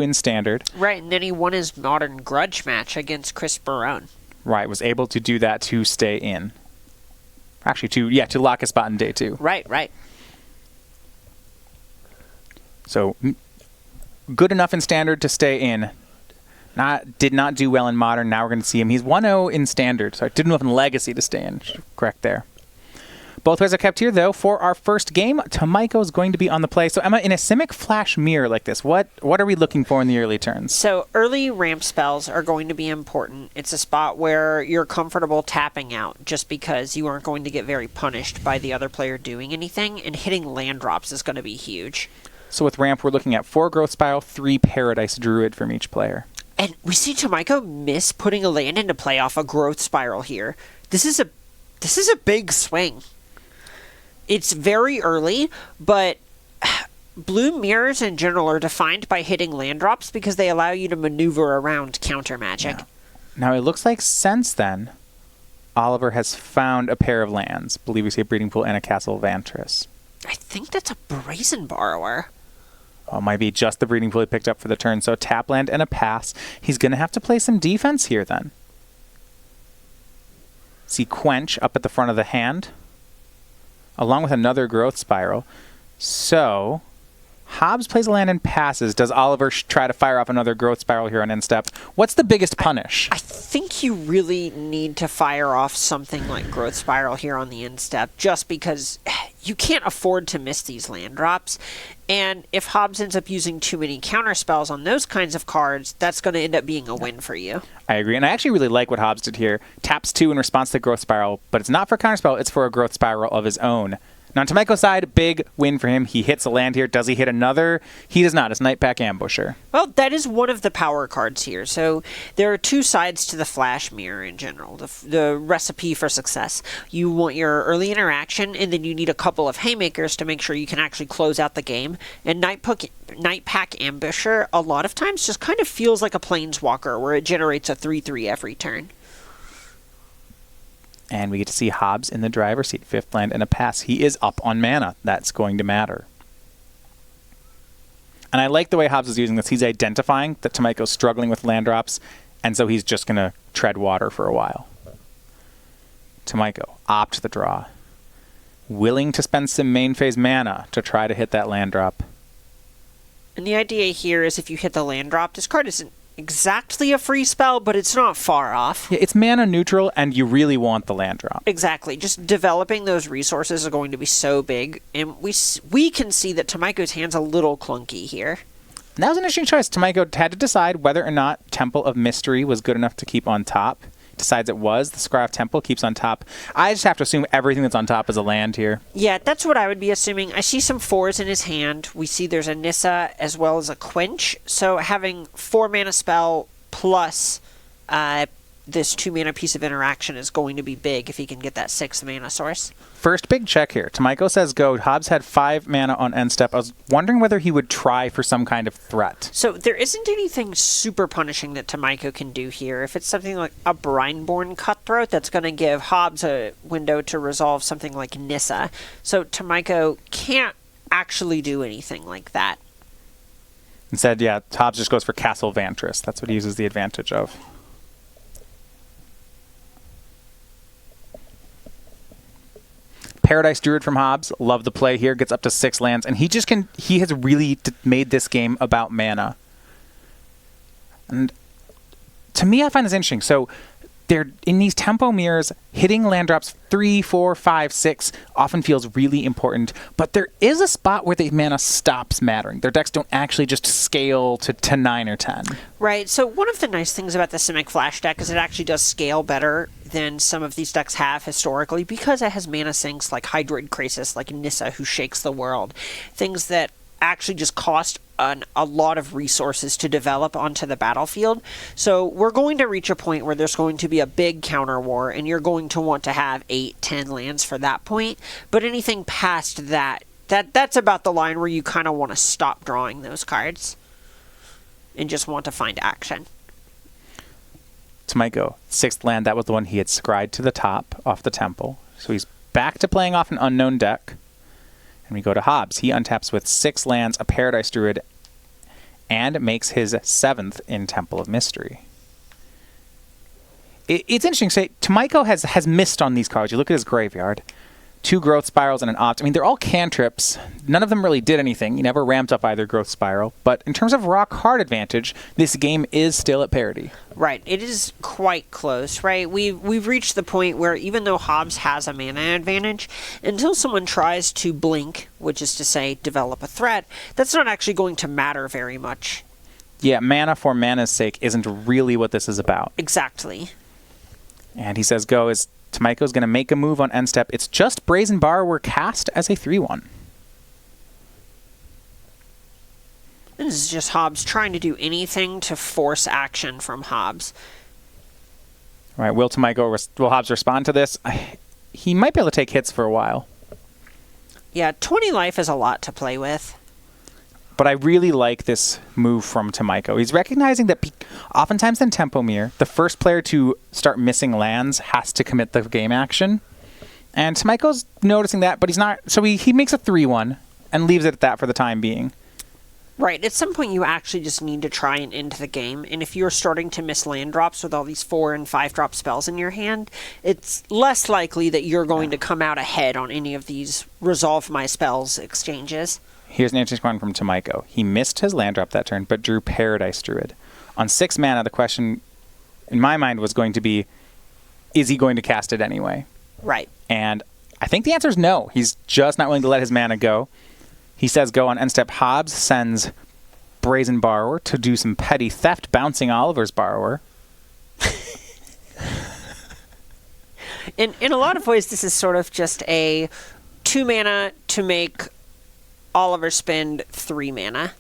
in Standard. Right, and then he won his Modern Grudge match against Chris Barone. Right, was able to do that to stay in. Actually, to lock a spot in day 2. Right. So, good enough in Standard to stay in. Did not do well in Modern. Now we're going to see him. He's 1-0 in Standard, so I didn't have in Legacy to stay in. Correct there. Both players are kept here, though. For our first game, Tomajko is going to be on the play. So, Emma, in a Simic Flash Mirror like this, what are we looking for in the early turns? So, early ramp spells are going to be important. It's a spot where you're comfortable tapping out just because you aren't going to get very punished by the other player doing anything, and hitting land drops is going to be huge. So, with ramp, we're looking at 4 Growth Spiral, 3 Paradise Druid from each player. And we see Tomajko miss putting a land into play off a Growth Spiral here. This is a big swing. It's very early, but blue mirrors in general are defined by hitting land drops because they allow you to maneuver around counter magic. Yeah. Now, it looks like since then, Oliver has found a pair of lands. I believe we see a Breeding Pool and a Castle Vantris. I think that's a Brazen Borrower. Oh, might be just the Breeding Pool he picked up for the turn. So, tap land and a pass. He's going to have to play some defense here then. See Quench up at the front of the hand, along with another Growth Spiral. So, Hobbs plays a land and passes. Does Oliver try to fire off another Growth Spiral here on end step? What's the biggest punish? I think you really need to fire off something like Growth Spiral here on the end step, just because you can't afford to miss these land drops. And if Hobbs ends up using too many counter spells on those kinds of cards, that's going to end up being a win for you. I agree, and I actually really like what Hobbs did here. Taps 2 in response to Growth Spiral, but it's not for counter spell, it's for a Growth Spiral of his own. Now, on Tomajko's side, big win for him. He hits a land here. Does he hit another? He does not. It's Nightpack Ambusher. Well, that is one of the power cards here. So there are 2 sides to the Flash Mirror in general, the recipe for success. You want your early interaction, and then you need a couple of haymakers to make sure you can actually close out the game. And Nightpack Ambusher, a lot of times, just kind of feels like a Planeswalker, where it generates a 3/3 every turn. And we get to see Hobbs in the driver's seat. 5th land and a pass. He is up on mana. That's going to matter. And I like the way Hobbs is using this. He's identifying that Tomajko's struggling with land drops, and so he's just going to tread water for a while. Tomajko, opt the draw. Willing to spend some main phase mana to try to hit that land drop. And the idea here is if you hit the land drop, this card isn't exactly a free spell, but it's not far off. Yeah, it's mana neutral, and you really want the land drop. Exactly. Just developing those resources are going to be so big, and we can see that Tomajko's hand's a little clunky here. And that was an interesting choice. Tomajko had to decide whether or not Temple of Mystery was good enough to keep on top. Decides it was. The Scry of Temple keeps on top. I just have to assume everything that's on top is a land here. Yeah, that's what I would be assuming. I see some 4s in his hand. We see there's a Nissa as well as a Quench. So having 4 mana spell plus this 2 mana piece of interaction is going to be big if he can get that 6th mana source. First big check here. Tomajko says go. Hobbs had 5 mana on end step. I was wondering whether he would try for some kind of threat. So there isn't anything super punishing that Tomajko can do here. If it's something like a Brineborn Cutthroat, that's going to give Hobbs a window to resolve something like Nissa. So Tomajko can't actually do anything like that. Instead, yeah, Hobbs just goes for Castle Vantris. That's what he uses the advantage of. Paradise Druid from Hobbs. Love the play here. Gets up to 6 lands. And he has really made this game about mana. And to me, I find this interesting. So they're in these tempo mirrors, hitting land drops 3, 4, 5, 6 often feels really important. But there is a spot where the mana stops mattering. Their decks don't actually just scale to 9 or 10. Right. So one of the nice things about the Simic Flash deck is it actually does scale better than some of these decks have historically because it has mana sinks like Hydroid Krasis, like Nissa, who shakes the world. Things that actually just cost a lot of resources to develop onto the battlefield. So we're going to reach a point where there's going to be a big counter war, and you're going to want to have 8, 10 lands for that point. But anything past that's about the line where you kind of want to stop drawing those cards and just want to find action. Tomajko, 6th land, that was the one he had scried to the top off the temple. So he's back to playing off an unknown deck. And we go to Hobbs. He untaps with 6 lands, a Paradise Druid, and makes his 7th in Temple of Mystery. It's interesting to say, Tomajko has missed on these cards. You look at his graveyard. 2 Growth Spirals and an Opt. I mean, they're all cantrips. None of them really did anything. He never ramped up either Growth Spiral. But in terms of raw card advantage, this game is still at parity. Right. It is quite close, right? We've reached the point where even though Hobbs has a mana advantage, until someone tries to blink, which is to say develop a threat, that's not actually going to matter very much. Yeah, mana for mana's sake isn't really what this is about. Exactly. And he says go is Tomajko's going to make a move on end step. It's just Brazen Borrower cast as a 3/1. This is just Hobbs trying to do anything to force action from Hobbs. All right, will Hobbs respond to this? He might be able to take hits for a while. Yeah, 20 life is a lot to play with. But I really like this move from Tomajko. He's recognizing that oftentimes in Tempomir, the first player to start missing lands has to commit the game action. And Tomajko's noticing that, but he's not. So he makes a 3/1 and leaves it at that for the time being. Right. At some point, you actually just need to try and end the game. And if you're starting to miss land drops with all these 4 and 5 drop spells in your hand, it's less likely that you're going to come out ahead on any of these resolve my spells exchanges. Here's an interesting one from Tomajko. He missed his land drop that turn, but drew Paradise Druid. On 6 mana, the question in my mind was going to be, is he going to cast it anyway? Right. And I think the answer is no. He's just not willing to let his mana go. He says go on end step. Hobbs sends Brazen Borrower to do some petty theft, bouncing Oliver's Borrower. In a lot of ways, this is sort of just a 2 mana to make Oliver spend 3 mana.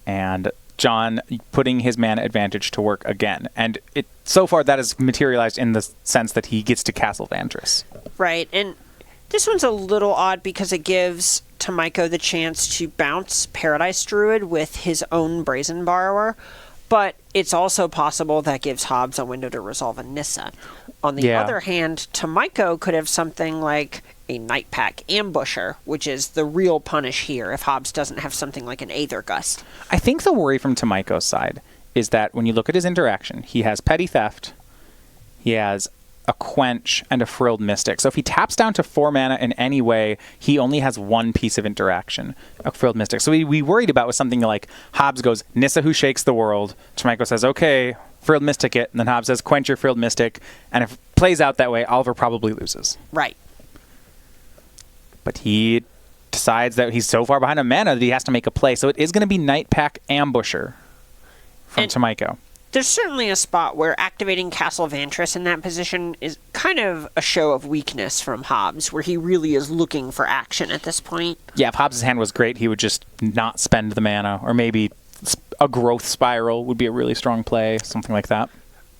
And John putting his mana advantage to work again. And so far that has materialized in the sense that he gets to Castle Vantress. Right, and this one's a little odd because it gives Tomajko the chance to bounce Paradise Druid with his own Brazen Borrower, but it's also possible that gives Hobbs a window to resolve a Nissa. On the other hand, Tomajko could have something like a Night Pack Ambusher, which is the real punish here if Hobbs doesn't have something like an Aether Gust. I think the worry from Tomajko's side is that when you look at his interaction, he has Petty Theft, he has a Quench, and a Frilled Mystic. So if he taps down to 4 mana in any way, he only has 1 piece of interaction, a Frilled Mystic. So we worried about was something like Hobbs goes, Nissa who shakes the world. Tomajko says, okay, Frilled Mystic it. And then Hobbs says, quench your Frilled Mystic. And if it plays out that way, Oliver probably loses. Right. But he decides that he's so far behind on mana that he has to make a play. So it is going to be Night Pack Ambusher from Tomajko. There's certainly a spot where activating Castle Vantress in that position is kind of a show of weakness from Hobbs, where he really is looking for action at this point. Yeah, if Hobbs' hand was great, he would just not spend the mana, or maybe a Growth Spiral would be a really strong play, something like that.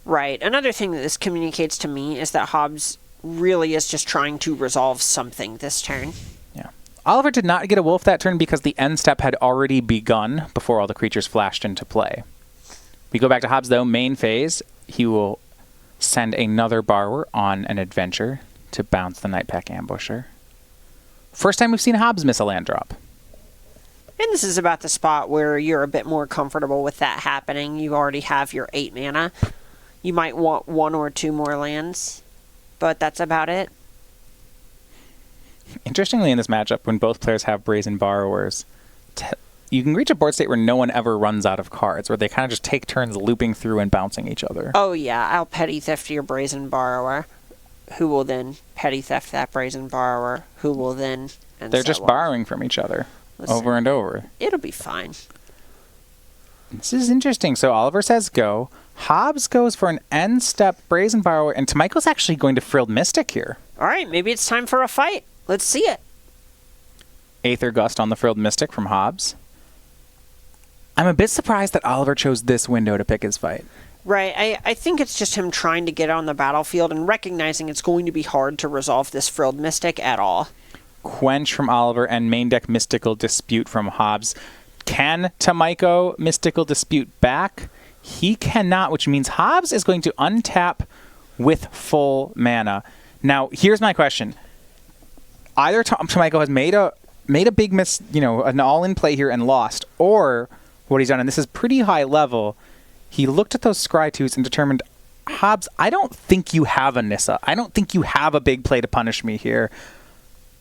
Right. Another thing that this communicates to me is that Hobbs really is just trying to resolve something this turn. Yeah. Oliver did not get a wolf that turn because the end step had already begun before all the creatures flashed into play. We go back to Hobbs, though. Main phase, he will send another Borrower on an adventure to bounce the Night Pack Ambusher. First time we've seen Hobbs miss a land drop. And this is about the spot where you're a bit more comfortable with that happening. You already have your 8 mana. You might want 1 or 2 more lands, but that's about it. Interestingly, in this matchup, when both players have Brazen Borrowers, you can reach a board state where no one ever runs out of cards, where they kind of just take turns looping through and bouncing each other. Oh yeah, I'll Petty Theft your Brazen Borrower, who will then Petty Theft that Brazen Borrower, who will then... And they're just borrowing from each other over and over. It'll be fine. This is interesting. So Oliver says go. Hobbs goes for an end step Brazen Borrower, and Tomajko's actually going to Frilled Mystic here. All right, maybe it's time for a fight. Let's see it. Aether Gust on the Frilled Mystic from Hobbs. I'm a bit surprised that Oliver chose this window to pick his fight. Right. I think it's just him trying to get on the battlefield and recognizing it's going to be hard to resolve this Frilled Mystic at all. Quench from Oliver and main deck Mystical Dispute from Hobbs. Can Tomajko Mystical Dispute back? He cannot, which means Hobbs is going to untap with full mana. Now, here's my question. Either Tomajko has made a big an all-in play here and lost, or what he's done, and this is pretty high level, he looked at those Scry 2s and determined, Hobbs, I don't think you have a Nissa. I don't think you have a big play to punish me here.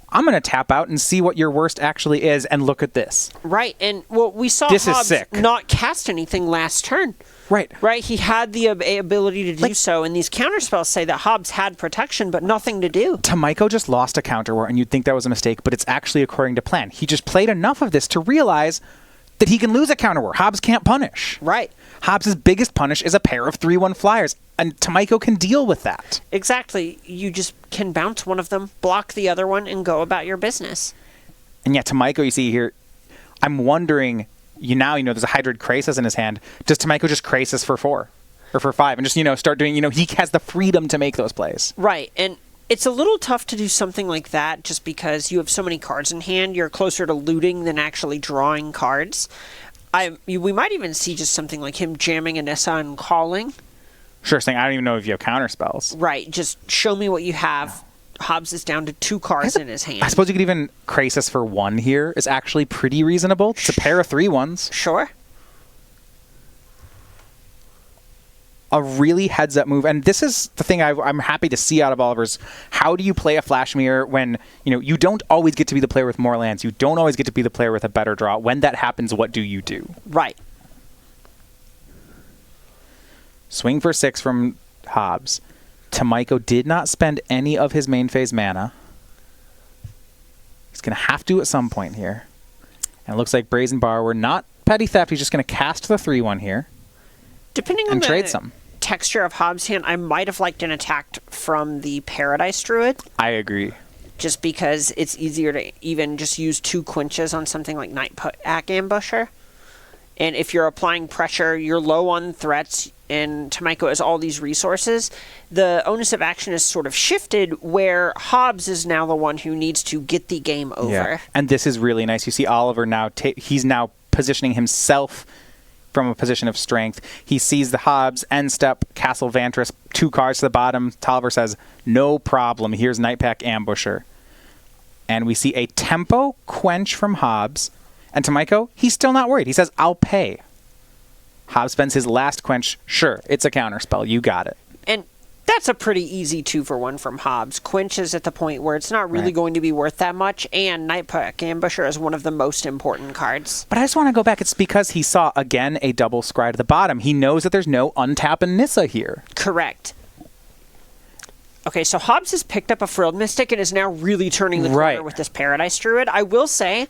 I'm going to tap out and see what your worst actually is, and look at this. Right, and well, we saw This is Hobbs sick. not cast anything last turn. Right. Right, he had the ability to do so, and these counterspells say that Hobbs had protection, but nothing to do. Tomajko just lost a counter war, and you'd think that was a mistake, but it's actually according to plan. He just played enough of this to realize that he can lose a counter war. Hobbs can't punish. Right. Hobbs' biggest punish is a pair of 3/1 flyers, and Tomajko can deal with that. Exactly. You just can bounce one of them, block the other one, and go about your business. And yet Tomajko, you see here, I'm wondering, there's a Hydroid Krasis in his hand. Does Tomajko just Krasis for 4 or for 5 and just, start doing, he has the freedom to make those plays. Right. And it's a little tough to do something like that just because you have so many cards in hand. You're closer to looting than actually drawing cards. We might even see just something like him jamming a Nissa and calling. Sure, saying, I don't even know if you have counter spells. Right. Just show me what you have. Hobbs is down to 2 cards in his hand. I suppose you could even Krasis for 1 here is actually pretty reasonable. It's a pair of 3/1s. Sure. A really heads-up move, and this is the thing I'm happy to see out of Oliver's. How do you play a Flash Mirror when you don't always get to be the player with more lands? You don't always get to be the player with a better draw. When that happens, what do you do? Right. Swing for 6 from Hobbs. Tomajko did not spend any of his main phase mana. He's going to have to at some point here. And it looks like Brazen Borrower, not Petty Theft. He's just going to cast the 3/1 here. Depending on and the trade some. texture of Hobbs' hand, I might have liked an attack from the Paradise Druid. I agree. Just because it's easier to even just use 2 quenches on something like Nightpack Ambusher. And if you're applying pressure, you're low on threats, and Tomajko has all these resources, the onus of action is sort of shifted where Hobbs is now the one who needs to get the game over. Yeah. And this is really nice. You see Oliver now, he's now positioning himself from a position of strength. He sees the Hobbs, end step, Castle Vantress, 2 cards to the bottom. Tolliver says, no problem. Here's Nightpack Ambusher. And we see a tempo quench from Hobbs. And Tomajko, he's still not worried. He says, I'll pay. Hobbs spends his last quench. Sure, it's a counterspell. You got it. And that's a pretty easy 2-for-1 from Hobbs. Quench is at the point where it's not really going to be worth that much, and Nightpack Ambusher is one of the most important cards. But I just want to go back. It's because he saw, again, a double Scry to the bottom. He knows that there's no untap and Nissa here. Correct. Okay, so Hobbs has picked up a Frilled Mystic and is now really turning the corner with this Paradise Druid. I will say,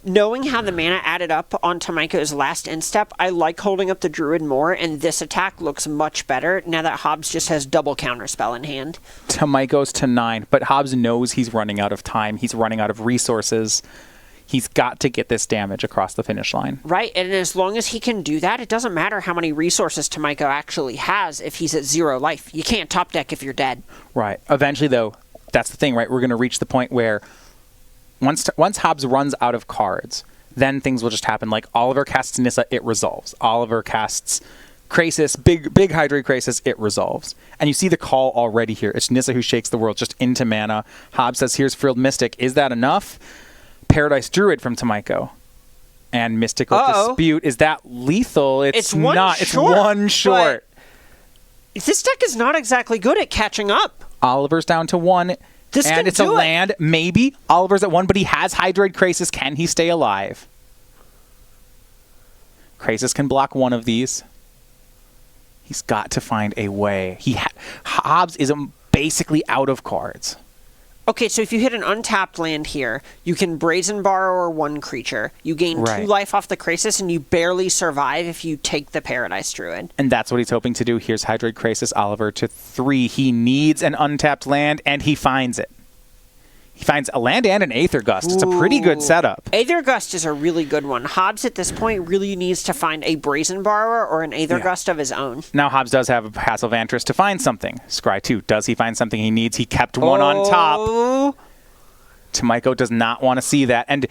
knowing how the mana added up on Tomajko's last instep, I like holding up the Druid more, and this attack looks much better now that Hobbs just has double counterspell in hand. Tomajko's to 9, but Hobbs knows he's running out of time. He's running out of resources. He's got to get this damage across the finish line. Right, and as long as he can do that, it doesn't matter how many resources Tomajko actually has if he's at 0 life. You can't top deck if you're dead. Right. Eventually, though, that's the thing, right? We're going to reach the point where once Hobbs runs out of cards, then things will just happen. Like Oliver casts Nissa, it resolves. Oliver casts Krasis, big Hydroid Krasis, it resolves. And you see the call already here. It's Nissa who shakes the world just into mana. Hobbs says, here's Frilled Mystic. Is that enough? Paradise Druid from Tomajko. And Mystical Dispute. Is that lethal? It's not. It's one short. This deck is not exactly good at catching up. Oliver's down to 1. And it's a land. Maybe. Oliver's at 1, but he has Hydroid Krasis. Can he stay alive? Krasis can block one of these. He's got to find a way. Hobbs is basically out of cards. Okay, so if you hit an untapped land here, you can Brazen Borrower 1 creature. You gain 2 life off the Krasis, and you barely survive if you take the Paradise Druid. And that's what he's hoping to do. Here's Hydroid Krasis, Oliver to 3. He needs an untapped land, and he finds it. He finds a land and an Aether Gust. It's a pretty good setup. Aether Gust is a really good one. Hobbs, at this point, really needs to find a Brazen Borrower or an Aether Gust of his own. Now, Hobbs does have a Castle Vantress to find something. Scry 2. Does he find something he needs? He kept 1 on top. Tomajko does not want to see that. And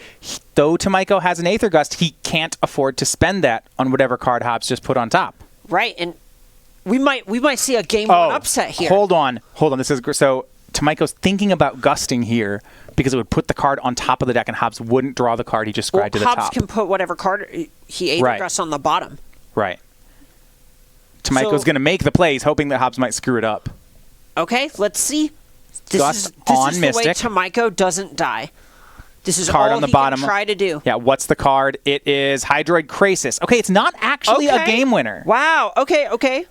though Tomajko has an Aether Gust, he can't afford to spend that on whatever card Hobbs just put on top. Right, and we might see a game 1 upset here. Hold on. This is so. Tomajko's thinking about gusting here because it would put the card on top of the deck and Hobbs wouldn't draw the card he just scried to the top. Hobbs can put whatever card he either gusts on the bottom. Right. Tomajko's going to make the plays, hoping that Hobbs might screw it up. Okay, let's see. This is on the Mystic. way Tomajko doesn't die. This is Card all on the he bottom. can try to do. Yeah, what's the card? It is Hydroid Krasis. Okay, it's not actually a game winner. Wow, okay.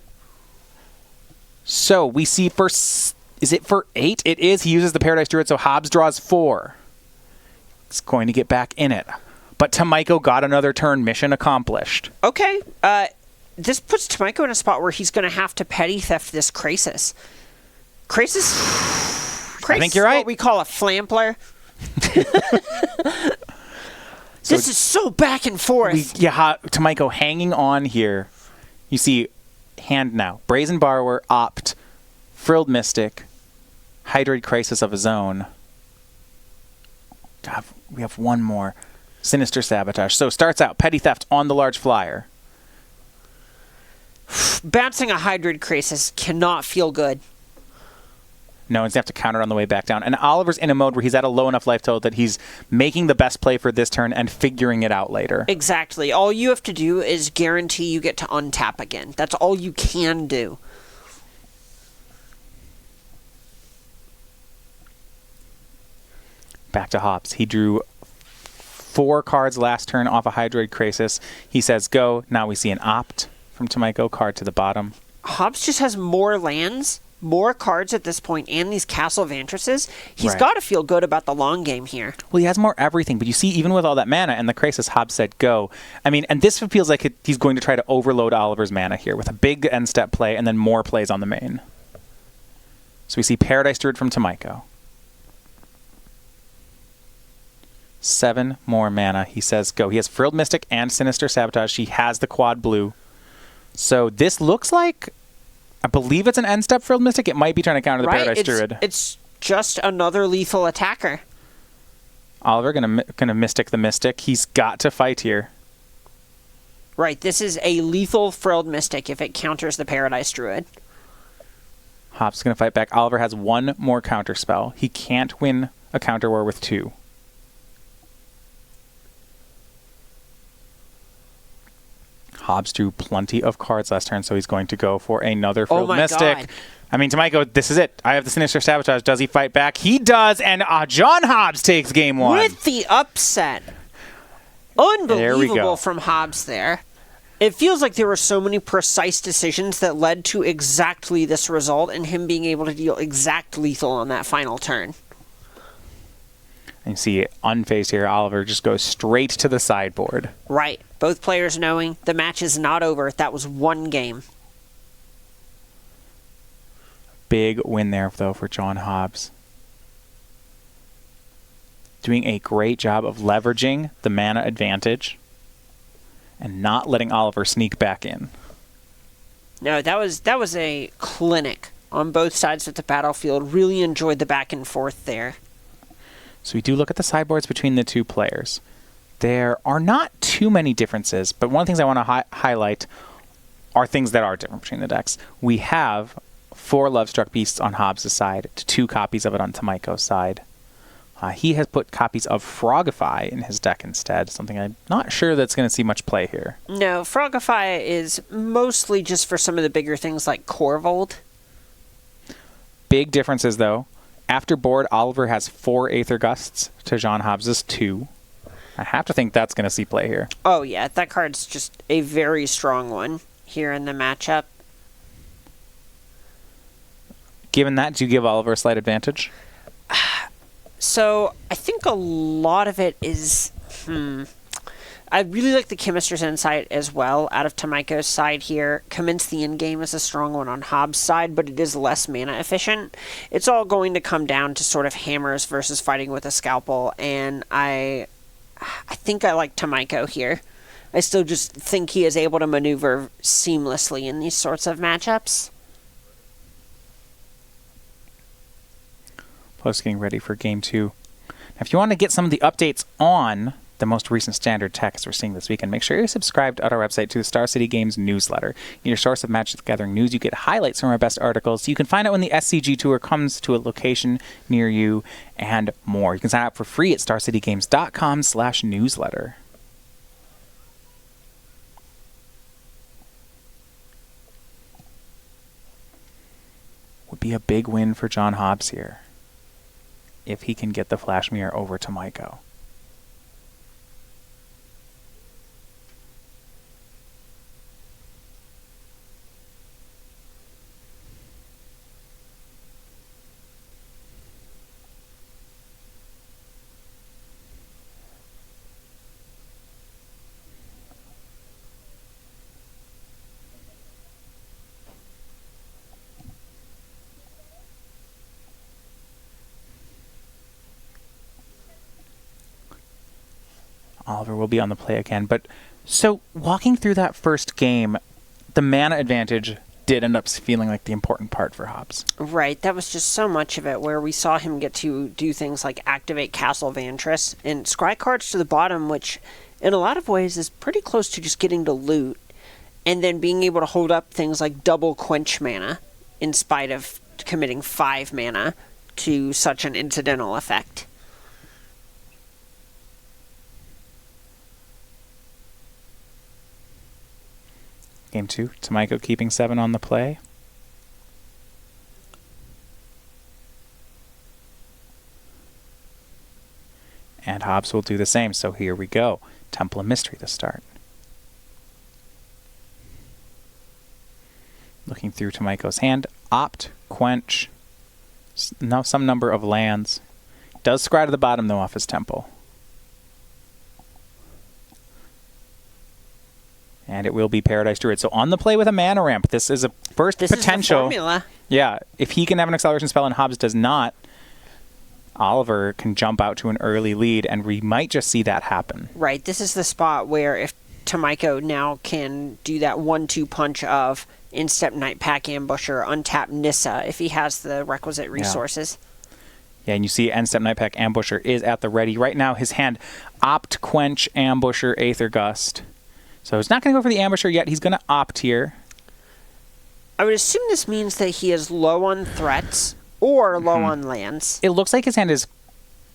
So we see for... Is it for 8? It is. He uses the Paradise Druid, so Hobbs draws 4. He's going to get back in it. But Tomajko got another turn. Mission accomplished. Okay. This puts Tomajko in a spot where he's going to have to petty theft this Krasis. Krasis I think you're right. Is what we call a flam player. This is so back and forth. Tomajko hanging on here. You see, hand now. Brazen Borrower, Opt, Frilled Mystic, Hydroid Krasis of his own. God, we have one more. Sinister Sabotage. So starts out, Petty Theft on the large flyer. Bouncing a Hydroid Krasis cannot feel good. No, he's going to have to counter it on the way back down. And Oliver's in a mode where he's at a low enough life total that he's making the best play for this turn and figuring it out later. Exactly. All you have to do is guarantee you get to untap again. That's all you can do. Back to Hobbs. He drew 4 cards last turn off a Hydroid Krasis. He says go. Now we see an Opt from Tomajko, card to the bottom. Hobbs just has more lands, more cards at this point, and these Castle Vantresses. He's got to feel good about the long game here. Well, he has more everything, but you see, even with all that mana and the Krasis, Hobbs said go. I mean, and this feels like he's going to try to overload Oliver's mana here with a big end step play and then more plays on the main. So we see Paradise Druid from Tomajko. 7 more mana. He says go. He has Frilled Mystic and Sinister Sabotage. He has the quad blue. So this looks like, I believe it's an end step Frilled Mystic. It might be trying to counter the Paradise Druid. It's just another lethal attacker. Oliver gonna Mystic the Mystic. He's got to fight here. Right, this is a lethal Frilled Mystic if it counters the Paradise Druid. Hobbs is gonna fight back. Oliver has 1 more counter spell. He can't win a counter war with 2. Hobbs drew plenty of cards last turn, so he's going to go for another Frilled Mystic. God. I mean, Tomajko, this is it. I have the Sinister Sabotage. Does he fight back? He does, and John Hobbs takes game 1. With the upset. Unbelievable from Hobbs there. It feels like there were so many precise decisions that led to exactly this result and him being able to deal exact lethal on that final turn. And you see, unfazed here, Oliver just goes straight to the sideboard. Right. Both players knowing the match is not over. That was 1 game. Big win there, though, for John Hobbs. Doing a great job of leveraging the mana advantage and not letting Oliver sneak back in. No, that was a clinic on both sides of the battlefield. Really enjoyed the back and forth there. So we do look at the sideboards between the 2 players. There are not too many differences, but one of the things I want to highlight are things that are different between the decks. We have 4 Lovestruck Beasts on Hobbs' side to 2 copies of it on Tomajko's side. He has put copies of Frogify in his deck instead, something I'm not sure that's going to see much play here. No, Frogify is mostly just for some of the bigger things like Corvold. Big differences, though. After board, Oliver has 4 Aether Gusts to John Hobbs' 2. I have to think that's going to see play here. Oh, yeah. That card's just a very strong one here in the matchup. Given that, do you give Oliver a slight advantage? So, I think a lot of it is... I really like the Chemist's Insight as well out of Tomajko's side here. Commence the Endgame is a strong one on Hobbs' side, but it is less mana efficient. It's all going to come down to sort of hammers versus fighting with a scalpel, and I think I like Tomajko here. I still just think he is able to maneuver seamlessly in these sorts of matchups. Plus getting ready for game 2. Now, if you want to get some of the updates on the most recent standard text we're seeing this weekend, make sure you're subscribed at our website to the Star City Games newsletter. Your source of Magic the Gathering news. You get highlights from our best articles. You can find out when the SCG Tour comes to a location near you and more. You can sign up for free at starcitygames.com/newsletter. Would be a big win for John Hobbs here if he can get the Flash Mirror over to Tomajko. Oliver will be on the play again. But so walking through that first game, the mana advantage did end up feeling like the important part for Hobbs. Right, that was just so much of it where we saw him get to do things like activate Castle Vantress and scry cards to the bottom, which in a lot of ways is pretty close to just getting to loot, and then being able to hold up things like double quench mana in spite of committing 5 mana to such an incidental effect. Game 2, Tomajko keeping 7 on the play. And Hobbs will do the same. So here we go. Temple of Mystery to start. Looking through Tomajko's hand. Opt, quench, some number of lands. Does scry to the bottom, though, off his temple. And it will be Paradise Druid. So on the play with a mana ramp, this is a first potential. This is the formula. Yeah, if he can have an acceleration spell and Hobbs does not, Oliver can jump out to an early lead, and we might just see that happen. Right, this is the spot where if Tomajko now can do that 1-2 punch of Instep Night Pack Ambusher, untap Nissa, if he has the requisite resources. Yeah, and you see End-Step Night Pack Ambusher is at the ready. Right now, his hand, Opt, Quench, Ambusher, Aether Gust. So he's not going to go for the Ambusher yet. He's going to opt here. I would assume this means that he is low on threats or low on lands. It looks like his hand is...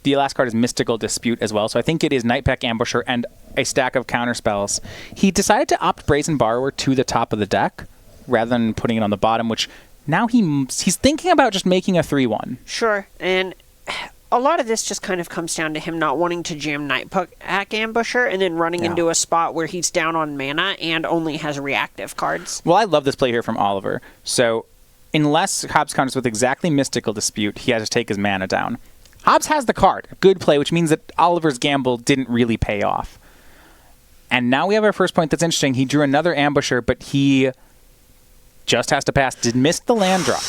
The last card is Mystical Dispute as well, so I think it is Nightpack Ambusher and a stack of counterspells. He decided to opt Brazen Borrower to the top of the deck rather than putting it on the bottom, which now he's thinking about just making a 3-1. Sure, and a lot of this just kind of comes down to him not wanting to jam Nightpack Ambusher and then running into a spot where he's down on mana and only has reactive cards. Well, I love this play here from Oliver. So unless Hobbs counters with exactly Mystical Dispute, he has to take his mana down. Hobbs has the card. Good play, which means that Oliver's gamble didn't really pay off. And now we have our first point that's interesting. He drew another Ambusher, but he just has to pass. Did miss the land drop.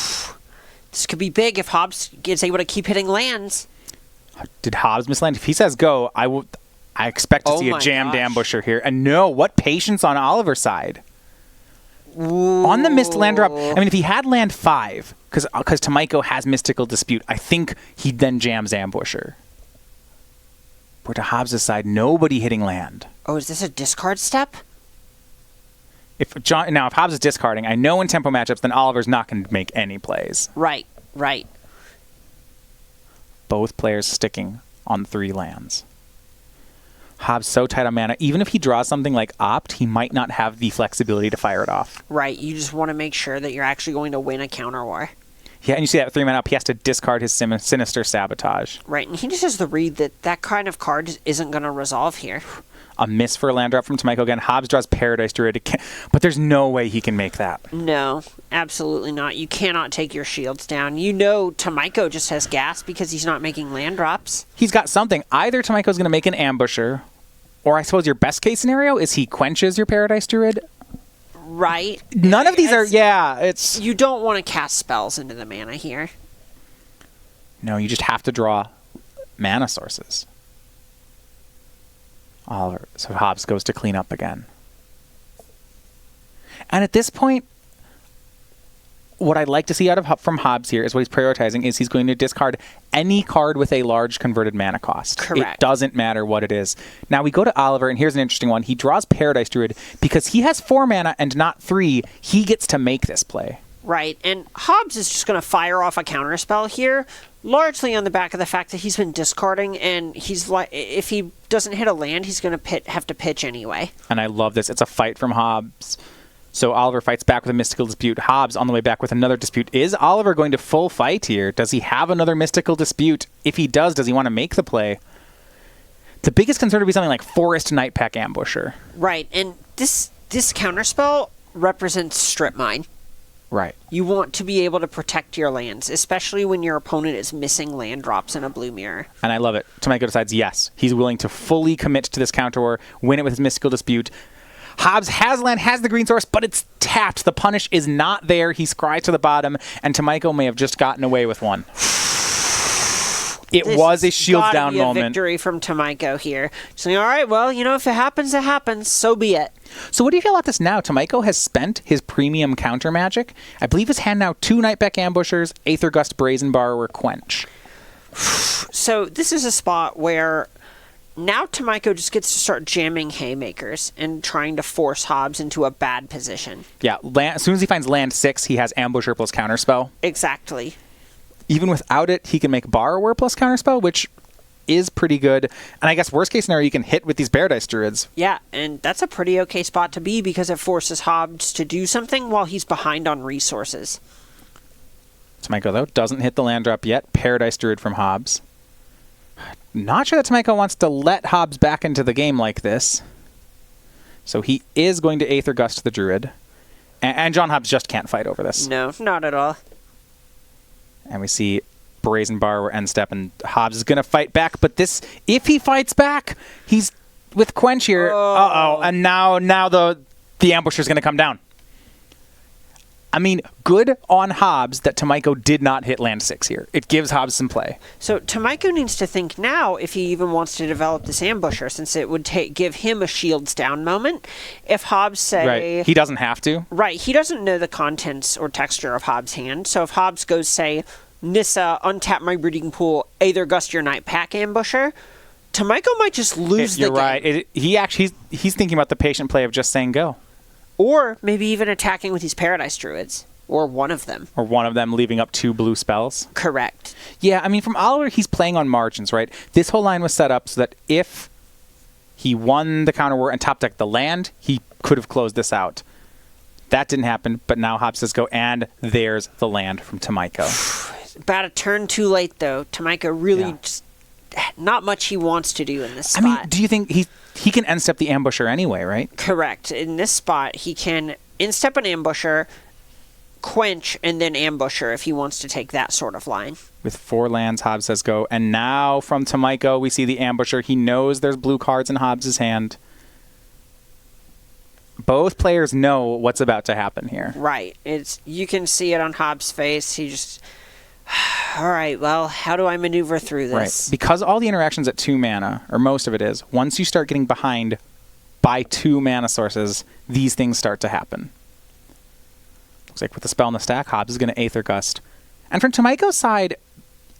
This could be big if Hobbs is able to keep hitting lands. Did Hobbs miss land? If he says go, I expect to see a jammed Ambusher here. And no, what patience on Oliver's side. Ooh. On the missed land drop, I mean, if he had land 5, because Tomajko has Mystical Dispute, I think he then jams Ambusher. But to Hobbs' side, nobody hitting land. Oh, is this a discard step? If Hobbs is discarding, I know in tempo matchups, then Oliver's not going to make any plays. Right. Both players sticking on 3 lands. Hobbs so tight on mana, even if he draws something like Opt, he might not have the flexibility to fire it off. Right, you just want to make sure that you're actually going to win a counter war. Yeah, and you see that 3-mana up, he has to discard his Sinister Sabotage. Right, and he just has the read that kind of card isn't going to resolve here. A miss for a land drop from Tomajko again. Hobbs draws Paradise Druid, but there's no way he can make that. No, absolutely not. You cannot take your shields down. You know Tomajko just has gas because he's not making land drops. He's got something. Either Tomajko's going to make an Ambusher, or I suppose your best case scenario is he quenches your Paradise Druid. Right. None of these are, it's... You don't want to cast spells into the mana here. No, you just have to draw mana sources. Oliver, so Hobbs goes to clean up again. And at this point, what I'd like to see from Hobbs here is what he's prioritizing is he's going to discard any card with a large converted mana cost. Correct. It doesn't matter what it is. Now we go to Oliver, and here's an interesting one. He draws Paradise Druid. Because he has 4 mana and not 3, he gets to make this play. Right, and Hobbs is just going to fire off a counterspell here, largely on the back of the fact that he's been discarding, and he's like, if he doesn't hit a land, he's going to have to pitch anyway. And I love this. It's a fight from Hobbs. So Oliver fights back with a Mystical Dispute. Hobbs on the way back with another Dispute. Is Oliver going to full fight here? Does he have another Mystical Dispute? If he does he want to make the play? The biggest concern would be something like Forest Nightpack Ambusher. Right, and this counterspell represents Strip Mine. Right. You want to be able to protect your lands, especially when your opponent is missing land drops in a blue mirror. And I love it. Tomajko decides, yes, he's willing to fully commit to this counter war, win it with his Mystical Dispute. Hobbs has land, has the green source, but it's tapped. The punish is not there. He scries to the bottom, and Tomajko may have just gotten away with one. It was a shield down moment. Victory from Tomajko here. Saying, all right, well, if it happens, it happens. So be it. So what do you feel about this now? Tomajko has spent his premium counter magic. I believe his hand now 2 Nightback Ambushers, Aether Gust, Brazen Borrower, Quench. So this is a spot where now Tomajko just gets to start jamming haymakers and trying to force Hobbs into a bad position. Yeah, as soon as he finds land 6, he has Ambusher plus Counterspell. Exactly. Even without it, he can make Borrower plus Counterspell, which is pretty good. And I guess worst case scenario, you can hit with these Paradise Druids. Yeah, and that's a pretty okay spot to be because it forces Hobbs to do something while he's behind on resources. Tomajko, though, doesn't hit the land drop yet. Paradise Druid from Hobbs. Not sure that Tomajko wants to let Hobbs back into the game like this. So he is going to Aether Gust the Druid. And John Hobbs just can't fight over this. No, not at all. And we see Brazen Borrower end step, and Hobbs is going to fight back. But if he fights back, he's with Quench here. Uh-oh. And now the Ambusher's going to come down. I mean, good on Hobbs that Tomajko did not hit land 6 here. It gives Hobbs some play. So Tomajko needs to think now if he even wants to develop this Ambusher, since it would give him a shields down moment. If Hobbs say... Right, he doesn't have to. Right, he doesn't know the contents or texture of Hobbs' hand. So if Hobbs goes, say, Nissa, untap my breeding pool, Aether Gust your Nightpack Ambusher, Tomajko might just lose the game. You're right. He's thinking about the patient play of just saying go. Or maybe even attacking with these Paradise Druids. Or one of them. Or one of them leaving up 2 blue spells. Correct. Yeah, I mean, from Oliver, he's playing on margins, right? This whole line was set up so that if he won the counter war and top decked the land, he could have closed this out. That didn't happen, but now Hobbs says go, and there's the land from Tomajko. About a turn too late, though. Tomajko really just... Not much he wants to do in this spot. I mean, do you think he can end step the Ambusher anyway, right? Correct. In this spot, he can instep an Ambusher, Quench, and then Ambusher if he wants to take that sort of line. With 4 lands, Hobbs says go. And now from Tomajko, we see the Ambusher. He knows there's blue cards in Hobbs' hand. Both players know what's about to happen here. Right. You can see it on Hobbs' face. He just... All right, well, how do I maneuver through this? Right. Because all the interactions at 2 mana, or most of it is, once you start getting behind by 2 mana sources, these things start to happen. Looks like with the spell in the stack, Hobbs is going to Aether Gust. And from Tomajko's side,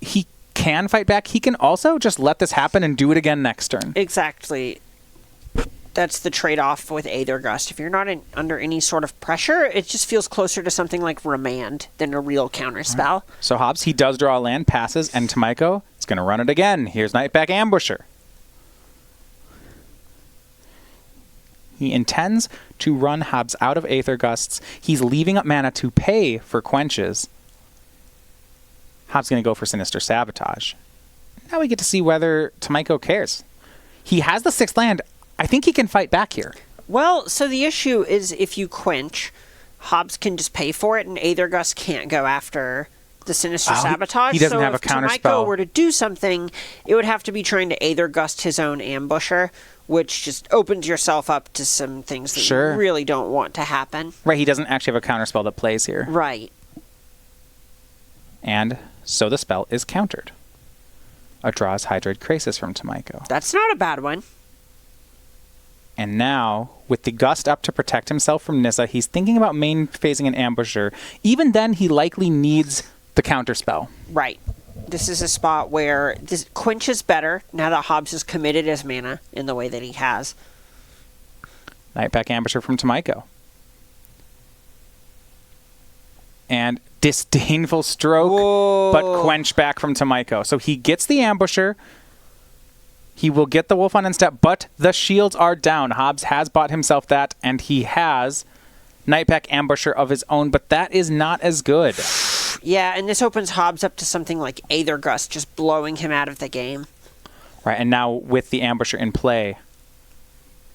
he can fight back. He can also just let this happen and do it again next turn. Exactly. That's the trade-off with Aether Gust. If you're not under any sort of pressure, it just feels closer to something like Remand than a real counterspell. Right. So Hobbs, he does draw a land, passes, and Tomajko is going to run it again. Here's Nightback Ambusher. He intends to run Hobbs out of Aether Gusts. He's leaving up mana to pay for Quenches. Hobbs going to go for Sinister Sabotage. Now we get to see whether Tomajko cares. He has the 6th land. I think he can fight back here. Well, so the issue is if you Quench, Hobbs can just pay for it, and Aether Gust can't go after the Sinister Sabotage. He doesn't have a counterspell. So if Tomajko were to do something, it would have to be trying to Aether Gust his own Ambusher, which just opens yourself up to some things that you really don't want to happen. Right, he doesn't actually have a counterspell that plays here. Right. And so the spell is countered. A draws Hydroid Krasis from Tomajko. That's not a bad one. And now, with the Gust up to protect himself from Nissa, he's thinking about main phasing an Ambusher. Even then, he likely needs the counterspell. Right. This is a spot where this Quench is better now that Hobbs is committed his mana in the way that he has. Nightpack Ambusher from Tomajko. And Disdainful Stroke, Whoa. but Quench back from Tomajko. So he gets the Ambusher. He will get the Wolf on end step, but the shields are down. Hobbs has bought himself that, and he has Nightpack Ambusher of his own, but that is not as good. Yeah, and this opens Hobbs up to something like Aether Gust, just blowing him out of the game. Right, and now with the Ambusher in play,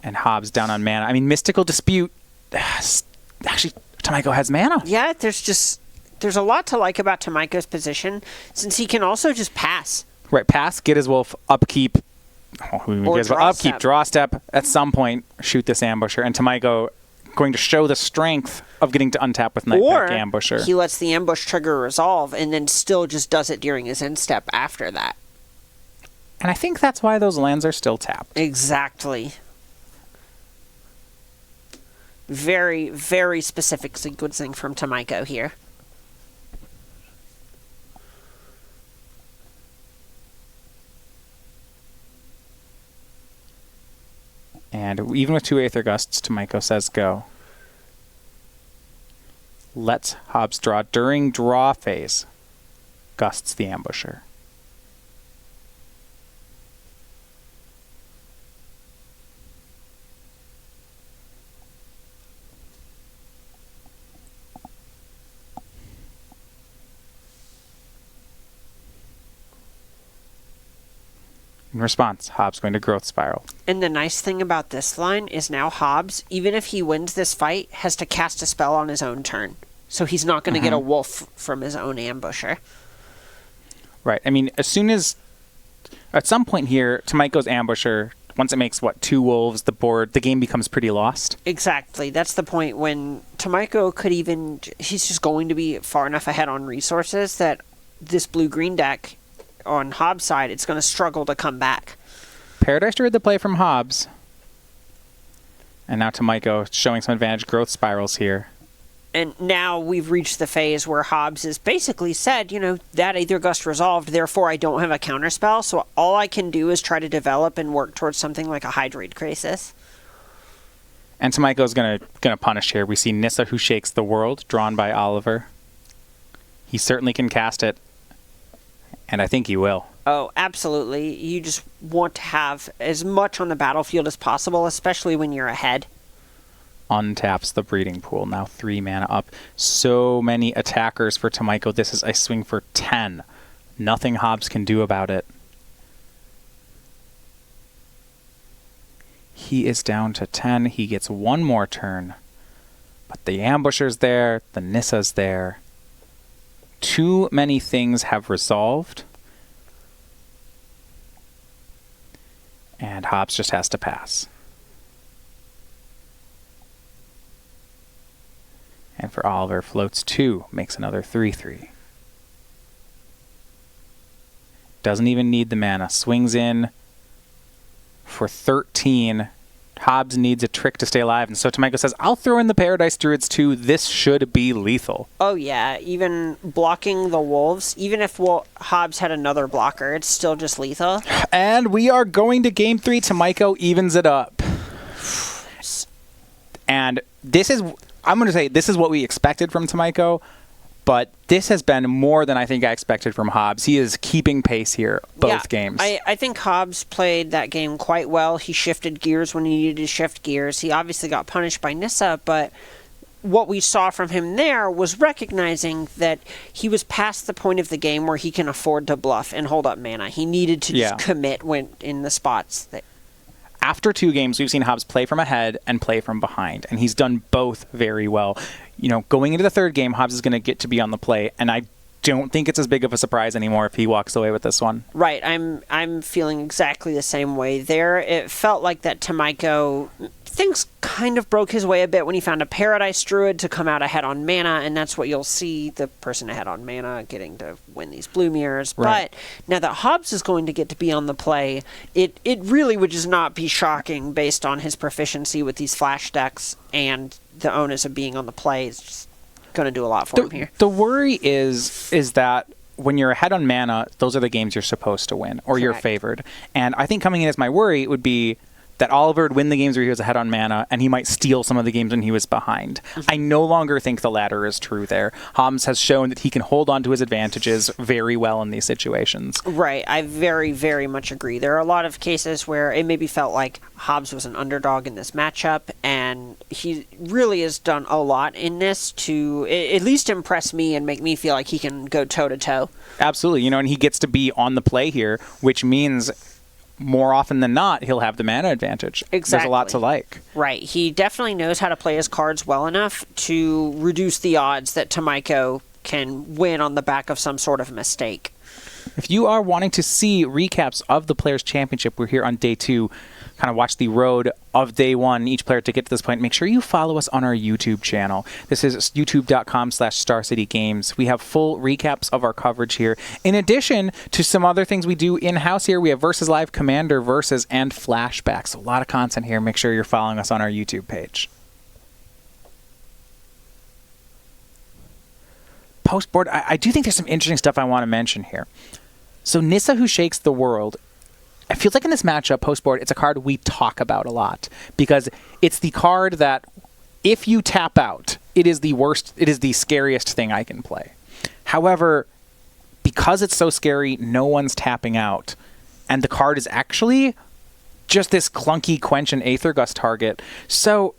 and Hobbs down on mana. I mean, Mystical Dispute, actually, Tomajko has mana. Yeah, there's a lot to like about Tomajko's position, since he can also just pass. Right, pass, get his Wolf, upkeep. Or draw upkeep, step. draw step. At some point, shoot this Ambusher, and Tomajko going to show the strength of getting to untap with Nightpack Ambusher. He lets the ambush trigger resolve and then still just does it during his end step after that. And I think that's why those lands are still tapped. Exactly. Very, very specific sequencing from Tomajko here. And even with 2 Aether Gusts, Tomajko says go. Lets Hobbs draw during draw phase. Gusts the Ambusher. In response, Hobbs going to Growth Spiral. And the nice thing about this line is now Hobbs, even if he wins this fight, has to cast a spell on his own turn. So he's not going to get a wolf from his own ambusher. Right. I mean, as soon as... At some point here, Tomajko's Ambusher, once it makes, 2 wolves, the game becomes pretty lost. Exactly. That's the point when Tomajko could even... He's just going to be far enough ahead on resources that this blue-green deck... on Hobbs' side, it's going to struggle to come back. Paradise Druid the play from Hobbs. And now Tomajko showing some advantage. Growth Spirals here. And now we've reached the phase where Hobbs has basically said, that Aether Gust resolved, therefore I don't have a counterspell, so all I can do is try to develop and work towards something like a Hydroid Crisis. And Tomajko's gonna punish here. We see Nissa Who Shakes the World, drawn by Oliver. He certainly can cast it. And I think he will. Oh, absolutely. You just want to have as much on the battlefield as possible, especially when you're ahead. Untaps the Breeding Pool. Now 3 mana up. So many attackers for Tomajko. This is a swing for 10. Nothing Hobbs can do about it. He is down to 10. He gets 1 more turn. But the Ambusher's there. The Nissa's there. Too many things have resolved. And Hobbs just has to pass. And for Oliver, floats 2, makes another 3/3. Doesn't even need the mana. Swings in for 13. Hobbs needs a trick to stay alive. And so Tomajko says, I'll throw in the Paradise Druids too. This should be lethal. Oh, yeah. Even blocking the wolves, even if Hobbs had another blocker, it's still just lethal. And we are going to game 3. Tomajko evens it up. And this is, I'm going to say, this is what we expected from Tomajko. But this has been more than I think I expected from Hobbs. He is keeping pace here, both games. I think Hobbs played that game quite well. He shifted gears when he needed to shift gears. He obviously got punished by Nissa, but what we saw from him there was recognizing that he was past the point of the game where he can afford to bluff and hold up mana. He needed to just commit when in the spots that... After 2 games, we've seen Hobbs play from ahead and play from behind, and he's done both very well. Going into the 3rd game, Hobbs is going to get to be on the play, and I don't think it's as big of a surprise anymore if he walks away with this one. Right, I'm feeling exactly the same way there. It felt like that Tomajko things kind of broke his way a bit when he found a Paradise Druid to come out ahead on mana, and that's what you'll see, the person ahead on mana getting to win these blue mirrors. Right. But now that Hobbs is going to get to be on the play, it really would just not be shocking based on his proficiency with these flash decks, and the onus of being on the play is just going to do a lot for him here. The worry is that when you're ahead on mana, those are the games you're supposed to win, or you're favored. And I think coming in as my worry would be that Oliver would win the games where he was ahead on mana, and he might steal some of the games when he was behind. I no longer think the latter is true there. Hobbs has shown that he can hold on to his advantages very well in these situations. Right. I very, very much agree. There are a lot of cases where it maybe felt like Hobbs was an underdog in this matchup, and he really has done a lot in this to at least impress me and make me feel like he can go toe-to-toe. Absolutely. And he gets to be on the play here, which means more often than not, he'll have the mana advantage. Exactly. There's a lot to like. Right. He definitely knows how to play his cards well enough to reduce the odds that Tomajko can win on the back of some sort of mistake. If you are wanting to see recaps of the Players' Championship, we're here on day 2. Kind of watch the road of day 1, each player to get to this point. Make sure you follow us on our YouTube channel. This is youtube.com/StarCityGames. We have full recaps of our coverage here. In addition to some other things we do in-house here, we have Versus Live, Commander Versus, and Flashbacks. A lot of content here. Make sure you're following us on our YouTube page. Postboard, I do think there's some interesting stuff I want to mention here. So Nissa, Who Shakes the World, I feel like in this matchup, postboard, it's a card we talk about a lot because it's the card that if you tap out, it is the worst, it is the scariest thing I can play. However, because it's so scary, no one's tapping out. And the card is actually just this clunky Quench and Aethergust target. So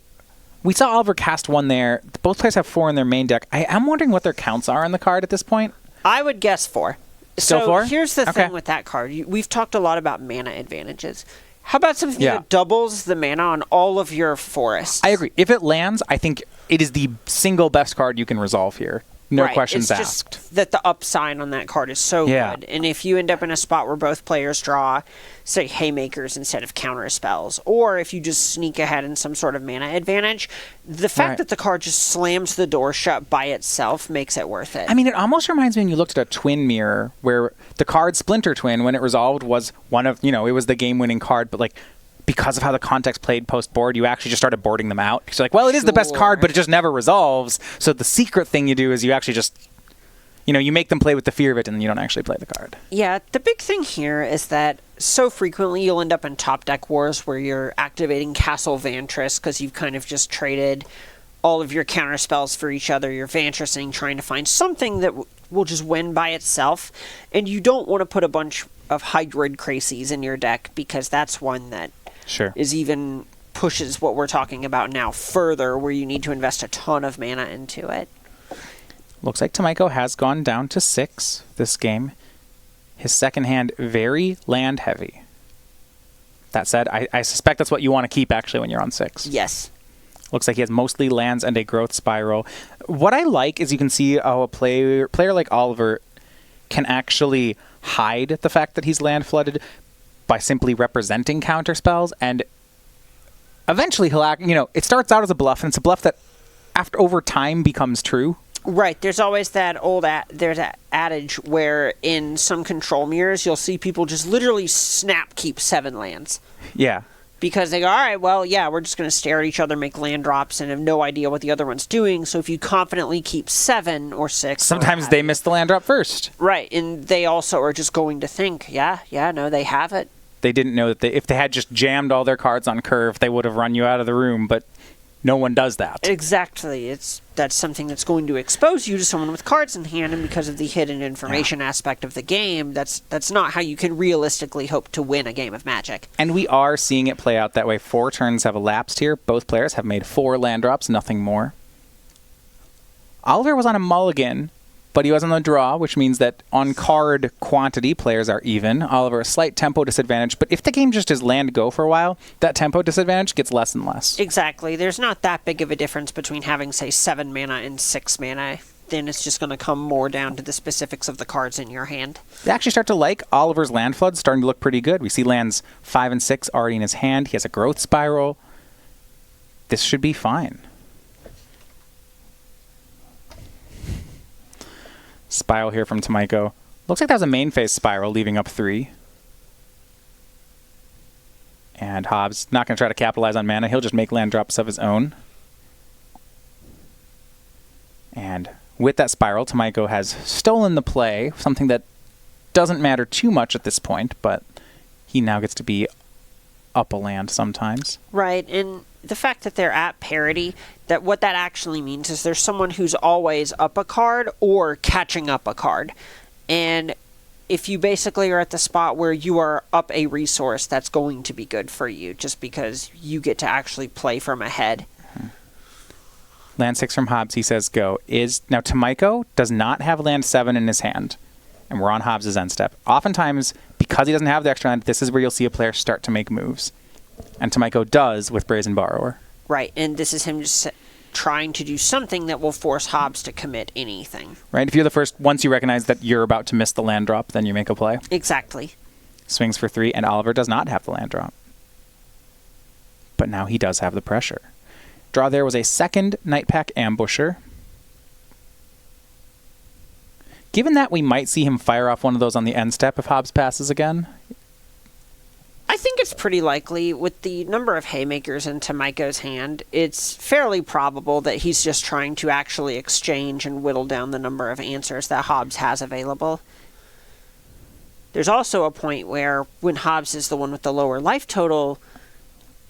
we saw Oliver cast 1 there. Both players have 4 in their main deck. I am wondering what their counts are on the card at this point. I would guess 4. Still so 4? Here's the thing with that card. We've talked a lot about mana advantages. How about something that doubles the mana on all of your forests? I agree. If it lands, I think it is the single best card you can resolve here. No questions asked. It's just that the upside on that card is so good. And if you end up in a spot where both players draw, say, Haymakers instead of counter spells, or if you just sneak ahead in some sort of mana advantage, the fact that the card just slams the door shut by itself makes it worth it. I mean, it almost reminds me when you looked at a Twin Mirror, where the card Splinter Twin, when it resolved, was one of, it was the game-winning card, but because of how the context played post-board, you actually just started boarding them out. So it is the best card, but it just never resolves. So the secret thing you do is you actually just, you make them play with the fear of it, and then you don't actually play the card. Yeah, the big thing here is that so frequently you'll end up in top deck wars where you're activating Castle Vantress because you've kind of just traded all of your counter spells for each other. You're Vantressing, trying to find something that will just win by itself, and you don't want to put a bunch of Hydroid Crazies in your deck because that's one that is even pushes what we're talking about now further, where you need to invest a ton of mana into it. Looks like Tomajko has gone down to 6 this game. His second hand, very land heavy. That said, I suspect that's what you want to keep actually when you're on 6. Yes. Looks like he has mostly lands and a growth spiral. What I like is you can see how a player like Oliver can actually hide the fact that he's land flooded by simply representing counter spells, and eventually he'll act, it starts out as a bluff, and it's a bluff that over time becomes true. Right. There's always that old adage where in some control mirrors you'll see people just literally snap keep 7 lands. Yeah. Because they go, all right, well, yeah, we're just going to stare at each other, make land drops, and have no idea what the other one's doing. So if you confidently keep 7 or 6... Sometimes they miss the land drop first. Right. And they also are just going to think, no, they have it. They didn't know that if they had just jammed all their cards on curve, they would have run you out of the room, but no one does that. Exactly. That's something that's going to expose you to someone with cards in hand, and because of the hidden information aspect of the game, that's not how you can realistically hope to win a game of Magic. And we are seeing it play out that way. 4 turns have elapsed here. Both players have made 4 land drops, nothing more. Oliver was on a mulligan, but he was on the draw, which means that on card quantity, players are even. Oliver, a slight tempo disadvantage, but if the game just is land go for a while, that tempo disadvantage gets less and less. Exactly. There's not that big of a difference between having, say, 7 mana and 6 mana. Then it's just going to come more down to the specifics of the cards in your hand. They actually start to like Oliver's land flood, starting to look pretty good. We see lands 5 and 6 already in his hand. He has a growth spiral. this should be fine. Spiral here from Tomajko. Looks like that was a main phase spiral, leaving up 3. And Hobbs not going to try to capitalize on mana. He'll just make land drops of his own. And with that spiral, Tomajko has stolen the play, something that doesn't matter too much at this point, but he now gets to be up a land sometimes. Right, and the fact that they're at parity, that what that actually means is there's someone who's always up a card or catching up a card. And if you basically are at the spot where you are up a resource, that's going to be good for you, just because you get to actually play from ahead. Land 6 from Hobbs, he says go. Now Tomajko does not have land 7 in his hand, and we're on Hobbs' end step. Oftentimes, because he doesn't have the extra land, this is where you'll see a player start to make moves. And Tomajko does with Brazen Borrower. Right, and this is him just trying to do something that will force Hobbs to commit anything. Right, if you're the first, once you recognize that you're about to miss the land drop, then you make a play. Exactly. Swings for 3, and Oliver does not have the land drop. But now he does have the pressure. Draw there was a second Nightpack Ambusher. Given that we might see him fire off one of those on the end step if Hobbs passes again. I think it's pretty likely. With the number of haymakers in Tomajko's hand, it's fairly probable that he's just trying to actually exchange and whittle down the number of answers that Hobbs has available. There's also a point where, when Hobbs is the one with the lower life total,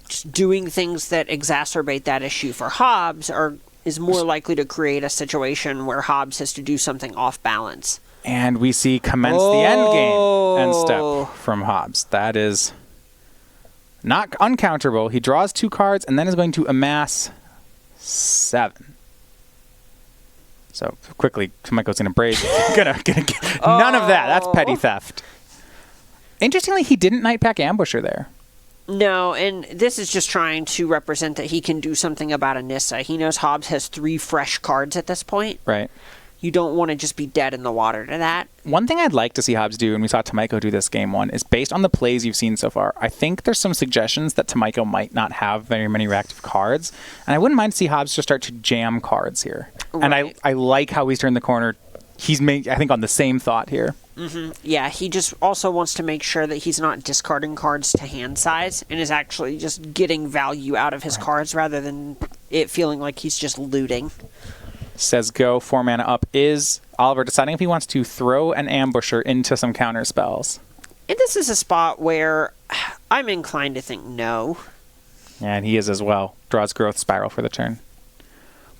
just doing things that exacerbate that issue for Hobbs is more likely to create a situation where Hobbs has to do something off balance. And we see commence the end game end step from Hobbs. That is not uncounterable. He draws 2 cards and then is going to amass 7. So quickly, Tomajko's going to braid. Gonna get none of that. That's petty theft. Interestingly, he didn't Nightpack Ambusher there. No, and this is just trying to represent that he can do something about a Nissa. He knows Hobbs has 3 fresh cards at this point. Right. You don't want to just be dead in the water to that. One thing I'd like to see Hobbs do, and we saw Tomajko do this game 1, is based on the plays you've seen so far, I think there's some suggestions that Tomajko might not have very many reactive cards, and I wouldn't mind to see Hobbs just start to jam cards here. Right. And I like how he's turned the corner. He's made, I think, on the same thought here. Mm-hmm. Yeah, he just also wants to make sure that he's not discarding cards to hand size and is actually just getting value out of his cards rather than it feeling like he's just looting. Says go, 4 mana up. Is Oliver deciding if he wants to throw an ambusher into some counter spells? And this is a spot where I'm inclined to think no. Yeah, and he is as well. Draws Growth Spiral for the turn.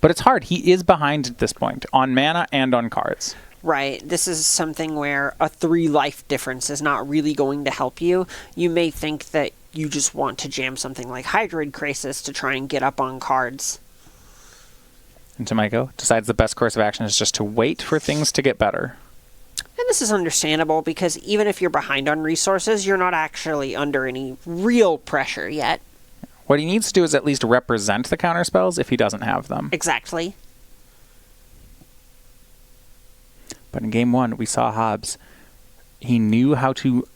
But it's hard. He is behind at this point on mana and on cards. Right. This is something where a 3 life difference is not really going to help you. You may think that you just want to jam something like Hydroid Crisis to try and get up on cards. And Tomajko decides the best course of action is just to wait for things to get better. And this is understandable because even if you're behind on resources, you're not actually under any real pressure yet. What he needs to do is at least represent the counter spells if he doesn't have them. Exactly. But in game 1, we saw Hobbs. He knew how to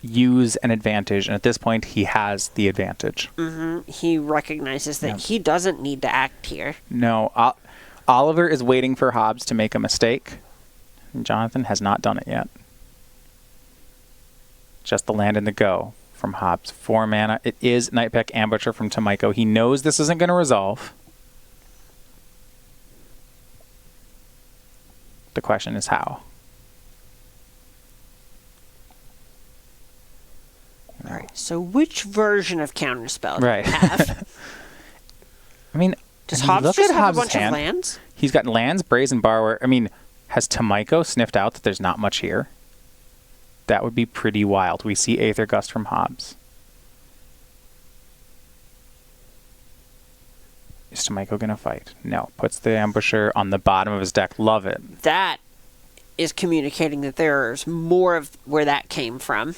use an advantage, and at this point, he has the advantage. Mm-hmm. He recognizes that he doesn't need to act here. No, Oliver is waiting for Hobbs to make a mistake. Jonathan has not done it yet. Just the land and the go from Hobbs. 4 mana. It is Nightpack Ambusher from Tomajko. He knows this isn't going to resolve. The question is how. All right. So which version of Counterspell do right. you have? I mean, does Hobbs just have a bunch of lands? He's got lands, Brazen Borrower. I mean, has Tomajko sniffed out that there's not much here? That would be pretty wild. We see Aether Gust from Hobbs. Is Tomajko going to fight? No. Puts the Ambusher on the bottom of his deck. Love it. That is communicating that there's more of where that came from.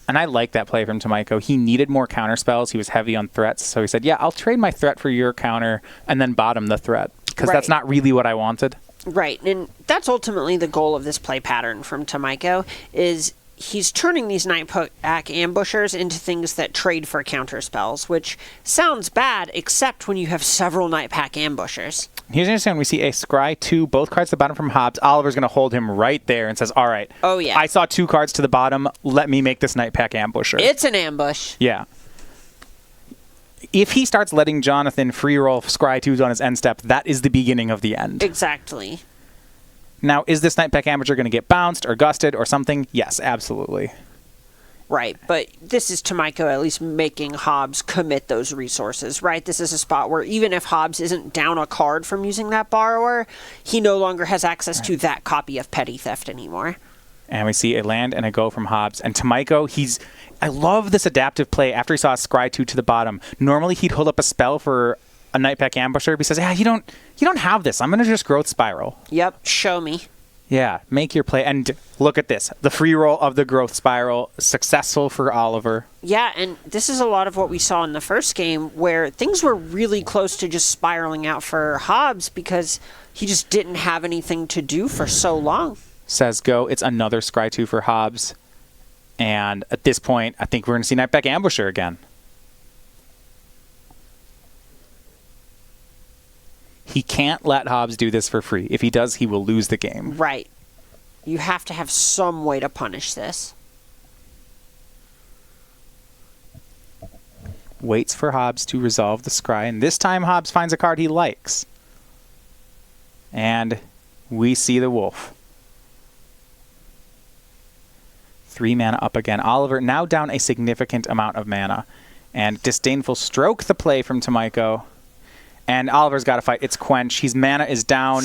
And I like that play from Tomajko. He needed more counter spells. He was heavy on threats. So he said, yeah, I'll trade my threat for your counter and then bottom the threat. Because that's not really what I wanted. Right. And that's ultimately the goal of this play pattern from Tomajko is he's turning these Nightpack Ambushers into things that trade for counter spells, which sounds bad, except when you have several Nightpack Ambushers. Here's interesting. We see a Scry 2, both cards to the bottom from Hobbs. Oliver's going to hold him right there and says, all right, oh yeah, I saw 2 cards to the bottom. Let me make this Nightpack Ambusher. It's an ambush. Yeah. If he starts letting Jonathan free roll Scry 2s on his end step, that is the beginning of the end. Exactly. Now, is this Nightpack Ambusher going to get bounced or gusted or something? Yes, absolutely. Right, but this is Tomajko at least making Hobbs commit those resources, right? This is a spot where even if Hobbs isn't down a card from using that borrower, he no longer has access to that copy of Petty Theft anymore. And we see a land and a go from Hobbs. And Tomajko, I love this adaptive play after he saw a Scry 2 to the bottom. Normally, he'd hold up a spell for a Nightpack Ambusher. He says, yeah, you don't have this. I'm going to just Growth Spiral. Yep, show me. Yeah, make your play. And look at this. The free roll of the Growth Spiral, successful for Oliver. Yeah, and this is a lot of what we saw in the first game where things were really close to just spiraling out for Hobbs because he just didn't have anything to do for so long. Says go. It's another Scry 2 for Hobbs. And at this point, I think we're going to see Nightpack Ambusher again. He can't let Hobbs do this for free. If he does, he will lose the game. Right. You have to have some way to punish this. Waits for Hobbs to resolve the Scry, and this time Hobbs finds a card he likes. And we see the Wolf. 3 mana up again. Oliver now down a significant amount of mana. And Disdainful Stroke the play from Tomajko. And Oliver's got to fight. It's Quench. His mana is down.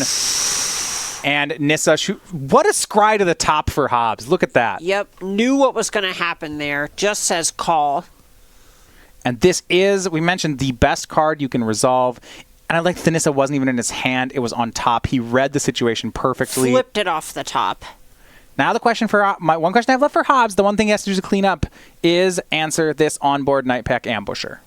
And Nissa, what a Scry to the top for Hobbs. Look at that. Yep. Knew what was going to happen there. Just says call. And this is, we mentioned, the best card you can resolve. And I like the Nissa wasn't even in his hand. It was on top. He read the situation perfectly. Flipped it off the top. Now the question for one question I have left for Hobbs, the one thing he has to do to clean up, is answer this onboard Nightpack Ambusher.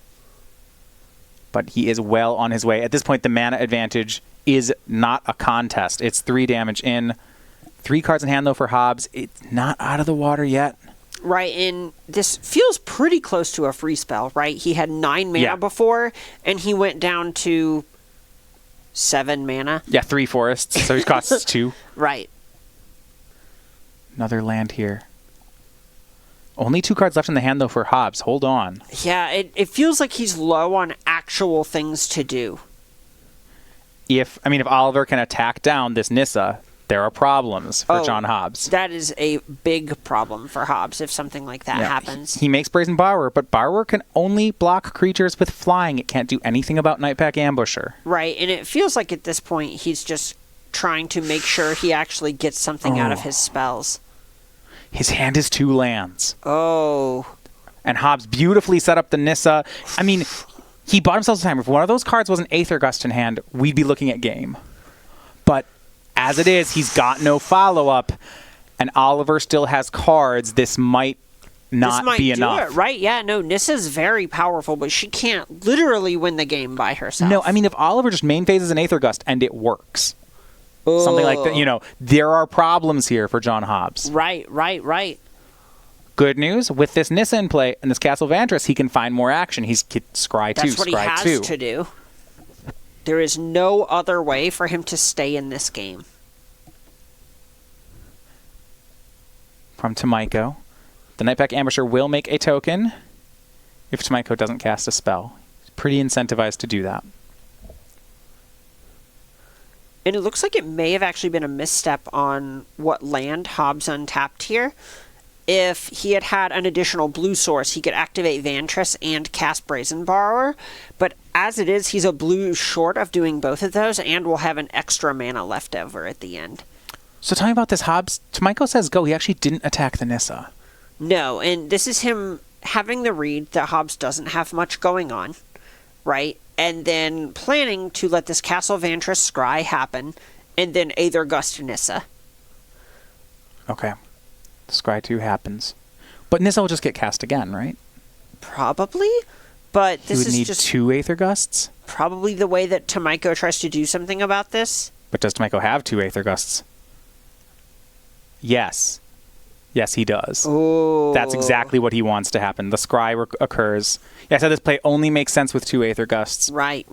But he is well on his way. At this point, the mana advantage is not a contest. It's 3 damage in. 3 cards in hand, though, for Hobbs. It's not out of the water yet. Right, and this feels pretty close to a free spell, right? He had 9 mana before, and he went down to 7 mana. Yeah, 3 forests, so he costs 2. Right. Another land here. Only 2 cards left in the hand, though, for Hobbs. Hold on. Yeah, it feels like he's low on actual things to do. If Oliver can attack down this Nissa, there are problems for John Hobbs. That is a big problem for Hobbs if something like that happens. He makes Brazen Borrower, but Borrower can only block creatures with flying. It can't do anything about Nightpack Ambusher. Right, and it feels like at this point he's just trying to make sure he actually gets something out of his spells. His hand is 2 lands. Oh. And Hobbs beautifully set up the Nissa. I mean, he bought himself some time. If one of those cards was an Aether Gust in hand, we'd be looking at game. But as it is, he's got no follow-up, and Oliver still has cards. This might not be enough. It, right? Yeah, no, Nissa's very powerful, but she can't literally win the game by herself. No, I mean, if Oliver just main phases an Aether Gust and it works, something like that, there are problems here for John Hobbs. Right. Good news, with this Nissa in play and this Castle Vantress, he can find more action. He's Scry 2, That's what Scry he has 2. to do. There is no other way for him to stay in this game. From Tomajko. The Nightpack Ambusher will make a token if Tomajko doesn't cast a spell. He's pretty incentivized to do that. And it looks like it may have actually been a misstep on what land Hobbs untapped here. If he had had an additional blue source, he could activate Vantress and cast Brazen Borrower. But as it is, he's a blue short of doing both of those and will have an extra mana left over at the end. So tell me about this, Hobbs. Tomajko says go. He actually didn't attack the Nissa. No, and this is him having the read that Hobbs doesn't have much going on, right? And then planning to let this Castle Vantress Scry happen, and then Aether Gust Nissa. Okay. Scry 2 happens. But Nissa will just get cast again, right? Probably, but this is need just 2 Aether Gusts? probably the way that Tomajko tries to do something about this. But does Tomajko have 2 Aether Gusts? Yes. Yes, he does. Oh. That's exactly what he wants to happen. The scry occurs. Yeah, I said this play only makes sense with 2 Aether Gusts. Right.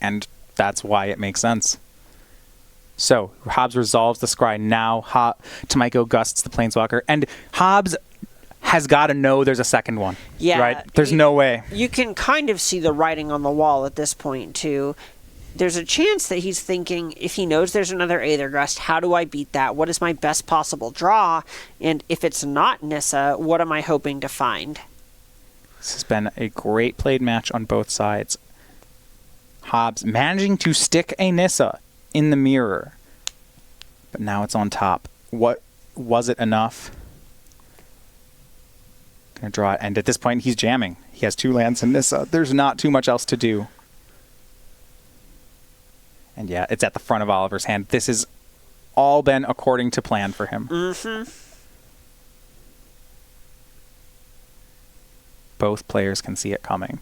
And that's why it makes sense. So, Hobbs resolves the scry. Now, Tomajko gusts the Planeswalker. And Hobbs has got to know there's a second one. Yeah. Right? There's no way. You can kind of see the writing on the wall at this point, too. There's a chance that he's thinking, if he knows there's another Aether Gust, how do I beat that? What is my best possible draw? And if it's not Nissa, what am I hoping to find? This has been a great played match on both sides. Hobbs managing to stick a Nissa in the mirror. But now it's on top. What was it enough? Gonna draw it. And at this point, he's jamming. He has 2 lands in Nissa. There's not too much else to do. And yeah, it's at the front of Oliver's hand. This has all been according to plan for him. Mm-hmm. Both players can see it coming.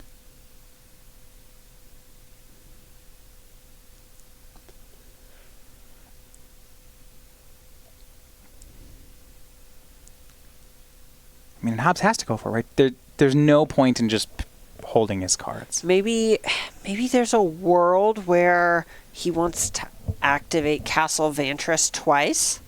I mean, Hobbs has to go for it, right? There's no point in just holding his cards. Maybe there's a world where he wants to activate Castle Vantress twice.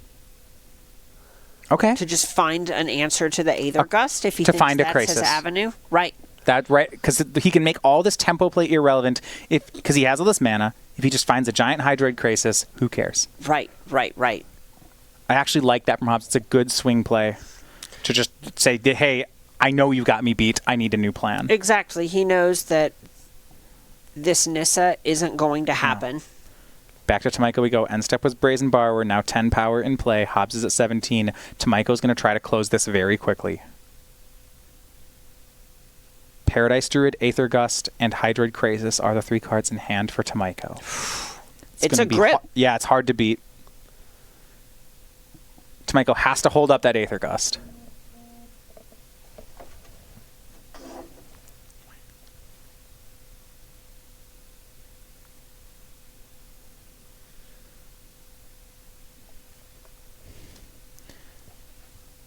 Okay. To just find an answer to the Aether Gust if he to thinks find a that's crisis. his avenue. Right. That right, because he can make all this tempo play irrelevant because he has all this mana. If he just finds a giant Hydroid Crisis, who cares? Right. I actually like that from Hobbs. It's a good swing play to just say, hey, I know you got me beat. I need a new plan. Exactly. He knows that this Nissa isn't going to happen. No. Back to Tomajko we go. End step was Brazen Borrower. Now 10 power in play. Hobbs is at 17. Tomajko's going to try to close this very quickly. Paradise Druid, Aether Gust, and Hydroid Crisis are the 3 cards in hand for Tomajko. It's a grip. Yeah, it's hard to beat. Tomajko has to hold up that Aether Gust.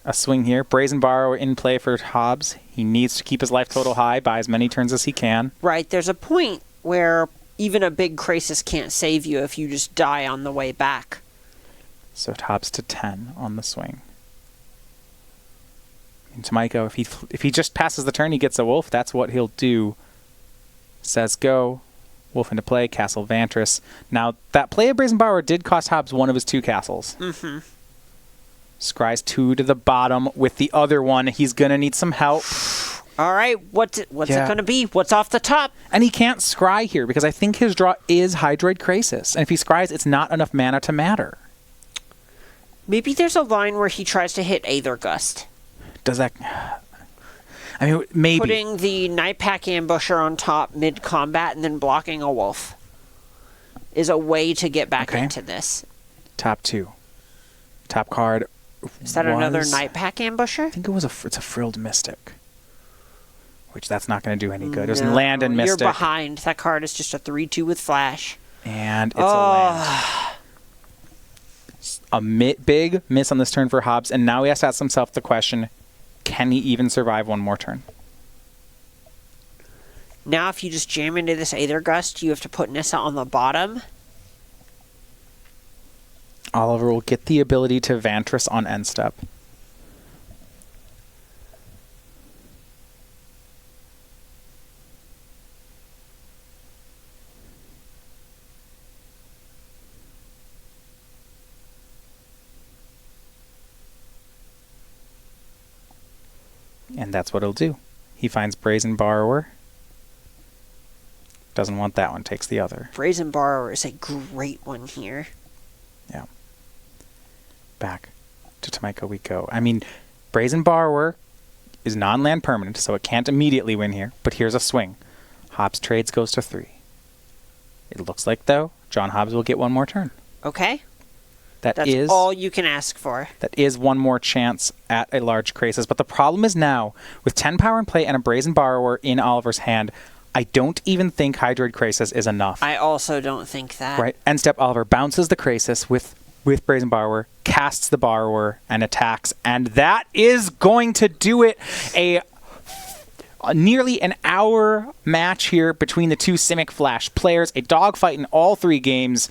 A swing here. Brazen Borrower in play for Hobbs. He needs to keep his life total high by as many turns as he can. Right. There's a point where even a big crisis can't save you if you just die on the way back. So it Hobbs to 10 on the swing. And Tomajko, if he just passes the turn, he gets a wolf. That's what he'll do. Says go. Wolf into play. Castle Vantress. Now, that play of Brazen Borrower did cost Hobbs one of his 2 castles. Mm-hmm. Scries 2 to the bottom with the other one. He's going to need some help. All right, what's it going to be? What's off the top? And he can't scry here because I think his draw is Hydroid Crisis. And if he scries, it's not enough mana to matter. Maybe there's a line where he tries to hit Aether Gust. Does that... I mean, maybe. Putting the Night Pack Ambusher on top mid-combat and then blocking a wolf is a way to get back into this. Top 2. Top card. Is that another Night Pack Ambusher? I think it's a Frilled Mystic. Which that's not going to do any good. There's land and Mystic. You're behind. That card is just a 3/2 with flash. And it's a land. A big miss on this turn for Hobbs, and now he has to ask himself the question, can he even survive one more turn? Now if you just jam into this Aether Gust, you have to put Nissa on the bottom. Oliver will get the ability to Vantress on end step. And that's what he'll do. He finds Brazen Borrower. Doesn't want that one, takes the other. Brazen Borrower is a great one here. Yeah. Back to Tomajko we go. I mean, Brazen Borrower is non-land permanent, so it can't immediately win here, but here's a swing. Hobbs trades goes to 3. It looks like, though, John Hobbs will get one more turn. Okay. That's all you can ask for. That is one more chance at a large crisis. But the problem is now, with 10 power in play and a Brazen Borrower in Oliver's hand, I don't even think Hydroid Crisis is enough. I also don't think that. Right. End step, Oliver bounces the Crisis with with Brazen Borrower, casts the Borrower, and attacks. And that is going to do it. A nearly an hour match here between the two Simic Flash players. A dogfight in all 3 games.